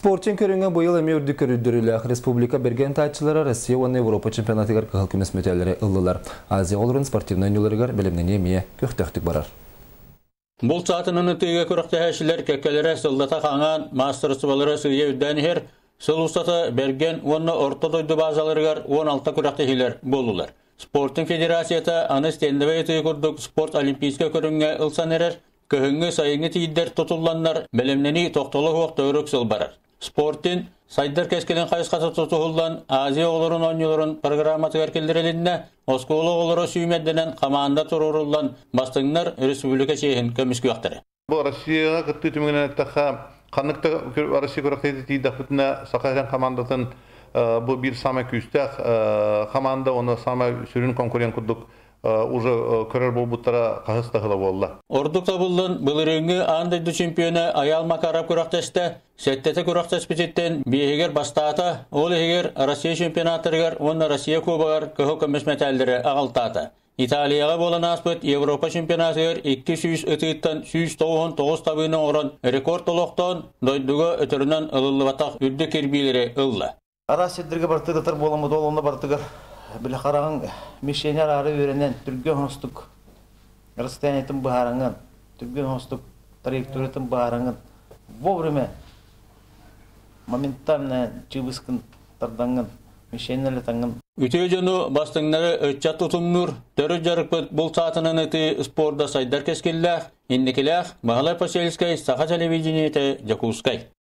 Спортчен көрінген бұйыл әме үрді көрілдірілі. Республика берген тачылары Россия оны Европа чемпионатығар қығыл күмес метелері ұлылар. Азия олырын спортивный нөлерігер білімнен емее көқтөқтік барар. Бұл сатының үтіге көріқті әшілер кәккелері сылдата қаңан мастырысыбалары сүйе үддәнігер, сыл ұстаты берген оны орта дойды базаларығар 16 көріқті хилер болулар. Спорттың федерацияты аны стендіве үтіге көрдік спорт олимпийске көрінге ұлсан әрер, көңгі сайыңы тейдер тұтыланлар білімнені тоқтылы оқты өрік сыл барар. Спорттың сайдар кәскелен қайысқаты тұтығылдан Азия оларын ойныларын программаты әркелдерелінне осколы олары сүймедденен қаманда тұрырылдан бастыңдар республика шейін көміскі өқтірі. Бұл Россияға күтті түмігінен әттіға қанықта Россия көріқтейді тейдақ бүтіне сақайған командатын бұл бір самай күстәқ команда оны самай сүрін конкурент күрдік уже көрер болбуттара қағыстағылы болды. Ордық табылдың бұлырыңы андайды чемпионы Аял Макарап көріқтесті, сәттеті көріқтеспететтен бейгер бастата, ол егер Россия чемпионатырығар, оны Россия көбағар көгі көмес мәтәлдері ағалтаты. Италияға болан аспыт Европа чемпионатығар 200 өтіттен 199 табының орын рекорд олықтан дойдығы өтірінен ұлылы батақ үрді кербейлері ұлы. Арасидерге бартығытыр боламы долуына бартығыр. Білі қарағын мешенер ары өренен түрген хостық расстояниетін бағараңын, түрген хостық траекториятын бағараңын. Вовремя, моментально чыбыскын тардаңын, мешенерлі таңын. Үтіе жону бастыңнары өтчат тұтымныр, түрі жарықпыт бұл сатының өті спорда сайдар кескелләқ, иннекеләқ, бағалай поселскай, сақа телевидениеті Jakutskай.